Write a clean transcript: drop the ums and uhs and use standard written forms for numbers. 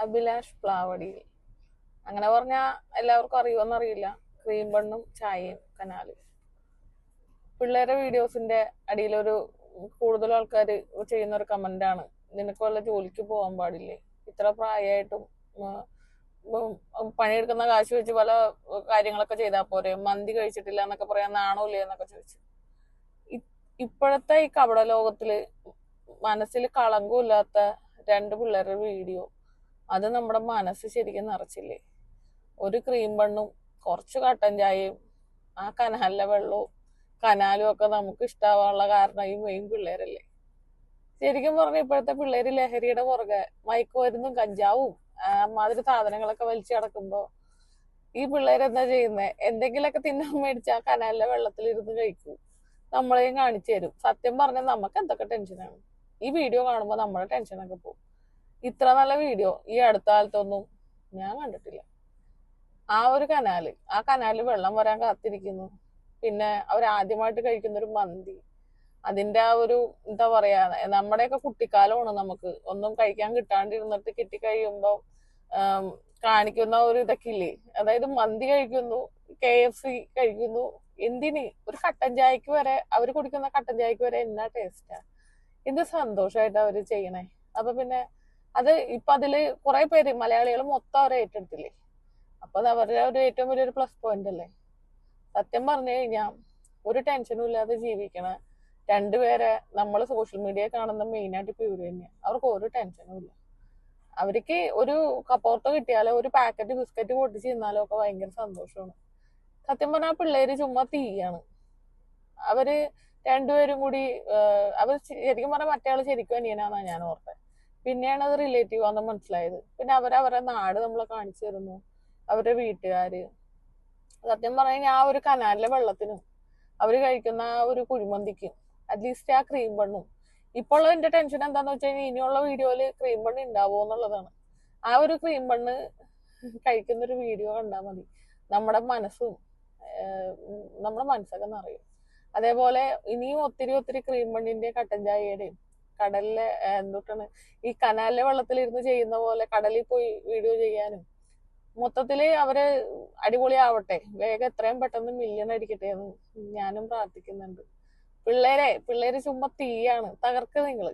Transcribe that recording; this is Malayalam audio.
അഭിലാഷ് പ്ലാവടിയിൽ. അങ്ങനെ പറഞ്ഞാൽ എല്ലാവർക്കും അറിയുമെന്നറിയില്ല. ക്രീം ബണ്ണും ചായയും കനാലും. പിള്ളേരുടെ വീഡിയോസിന്റെ അടിയിലൊരു കൂടുതൽ ആൾക്കാർ ചെയ്യുന്ന ഒരു കമന്റാണ്, നിനക്ക് വല്ല ജോലിക്ക് പോകാൻ പാടില്ലേ, ഇത്ര പ്രായമായിട്ടും പണിയെടുക്കുന്ന കാശ് വെച്ച് പല കാര്യങ്ങളൊക്കെ ചെയ്താൽ പോരെ, മന്തി കഴിച്ചിട്ടില്ല എന്നൊക്കെ പറയാൻ നാണമില്ലേ എന്നൊക്കെ ചോദിച്ചു. ഇപ്പോഴത്തെ ഈ കപട ലോകത്തില് മനസ്സിൽ കളങ്കമില്ലാത്ത രണ്ട് പിള്ളേരുടെ വീഡിയോ, അത് നമ്മുടെ മനസ്സ് ശരിക്കും നിറച്ചില്ലേ. ഒരു ക്രീം ബണ്ണും കുറച്ച് കട്ടൻ ചായയും ആ കനാലിലെ വെള്ളവും കനാലും ഒക്കെ നമുക്ക് ഇഷ്ടാവാനുള്ള കാരണം ഈ മെയിൻ പിള്ളേരല്ലേ. ശരിക്കും പറഞ്ഞ ഇപ്പോഴത്തെ പിള്ളേര് ലഹരിയുടെ പുറകെ മയക്കുമരുന്നും കഞ്ചാവും മാതിരി സാധനങ്ങളൊക്കെ വലിച്ചു കിടക്കുമ്പോ ഈ പിള്ളേരെന്താ ചെയ്യുന്നത്, എന്തെങ്കിലുമൊക്കെ തിന്നാൻ മേടിച്ച് ആ കനാലിലെ വെള്ളത്തിലിരുന്ന് കഴിക്കും, നമ്മളെയും കാണിച്ചു തരും. സത്യം പറഞ്ഞാൽ നമുക്ക് എന്തൊക്കെ ടെൻഷനാണ് ഈ വീഡിയോ കാണുമ്പോൾ, നമ്മുടെ ടെൻഷനൊക്കെ പോകും. ഇത്ര നല്ല വീഡിയോ ഈ അടുത്ത കാലത്തൊന്നും ഞാൻ കണ്ടിട്ടില്ല. ആ ഒരു കനാല്, ആ കനാലിൽ വെള്ളം വരാൻ കാത്തിരിക്കുന്നു, പിന്നെ അവർ ആദ്യമായിട്ട് കഴിക്കുന്ന ഒരു മന്തി, അതിന്റെ ആ ഒരു എന്താ പറയാ, നമ്മുടെയൊക്കെ കുട്ടിക്കാലമാണ്. നമുക്ക് ഒന്നും കഴിക്കാൻ കിട്ടാണ്ടിരുന്നിട്ട് കിട്ടിക്കഴിയുമ്പോ കാണിക്കുന്ന ഒരു ഇതൊക്കെ ഇല്ലേ, അതായത് മന്തി കഴിക്കുന്നു, KFC കഴിക്കുന്നു, എന്തിന് ഒരു കട്ടൻ ചായക്ക് വരെ, അവര് കുടിക്കുന്ന കട്ടൻ ചായക്ക് വരെ എന്നാ ടേസ്റ്റാ, എന്ത് സന്തോഷമായിട്ട് അവര് ചെയ്യണേ. അപ്പൊ പിന്നെ അത് ഇപ്പൊ അതില് കുറെ പേര് മലയാളികൾ മൊത്തം അവരെ ഏറ്റെടുത്തില്ലേ. അപ്പൊ അത് അവരുടെ ഒരു ഏറ്റവും വലിയൊരു പ്ലസ് പോയിന്റ് അല്ലേ. സത്യം പറഞ്ഞു കഴിഞ്ഞാൽ ഒരു ടെൻഷനും ഇല്ലാതെ ജീവിക്കണ രണ്ടുപേരെ നമ്മൾ സോഷ്യൽ മീഡിയ കാണുന്ന മെയിനായിട്ട് ഇപ്പൊ ഇവര് തന്നെയാണ്. അവർക്ക് ഒരു ടെൻഷനും ഇല്ല. അവർക്ക് ഒരു കപ്പോർത്ത് കിട്ടിയാലോ ഒരു പാക്കറ്റ് ബിസ്ക്കറ്റ് പൊട്ടിച്ച് തിന്നാലോ ഒക്കെ ഭയങ്കര സന്തോഷമാണ്. സത്യം പറഞ്ഞാൽ പിള്ളേര് ചുമ്മാ തീയാണ്. അവര് രണ്ടുപേരും കൂടി അവർ ശരിക്കും പറഞ്ഞാൽ മറ്റേ ആള് ശരിക്കും അനിയനാന്നാ ഞാൻ ഓർത്തത്. പിന്നെയാണ് അത് റിലേറ്റീവ് ആണെന്ന് മനസ്സിലായത്. പിന്നെ അവരവരുടെ നാട് നമ്മളെ കാണിച്ചു തരുന്നു, അവരുടെ വീട്ടുകാര്. സത്യം പറഞ്ഞു കഴിഞ്ഞാൽ ആ ഒരു കനാലിലെ വെള്ളത്തിനും അവര് കഴിക്കുന്ന ആ ഒരു കുഴിമന്തിക്കും അറ്റ്ലീസ്റ്റ് ആ ക്രീം ബണ്ണും. ഇപ്പോൾ ഉള്ള എന്റെ ടെൻഷൻ എന്താന്ന് വെച്ച് കഴിഞ്ഞാൽ ഇനിയുള്ള വീഡിയോയില് ക്രീം ബണ്ണ് ഉണ്ടാവുമോ എന്നുള്ളതാണ്. ആ ഒരു ക്രീം ബണ്ണ് കഴിക്കുന്ന ഒരു വീഡിയോ കണ്ടാൽ മതി, നമ്മുടെ മനസ്സും നമ്മുടെ മനസ്സൊക്കെ നിറയും. അതേപോലെ ഇനിയും ഒത്തിരി ഒത്തിരി ക്രീം ബണ്ണിന്റെ കട്ടൻ ചായയുടെയും കടലിലെ എന്തൊട്ടാണ് ഈ കനാലിലെ വെള്ളത്തിലിരുന്ന് ചെയ്യുന്ന പോലെ കടലിൽ പോയി വീഡിയോ ചെയ്യാനും, മൊത്തത്തില് അവര് അടിപൊളിയാവട്ടെ, വേഗം എത്രയും പെട്ടെന്ന് മില്യൺ അടിക്കട്ടെ എന്ന് ഞാനും പ്രാർത്ഥിക്കുന്നുണ്ട്. പിള്ളേര് ചുമ്മാ തീയാണ്, തകർക്ക് നിങ്ങള്.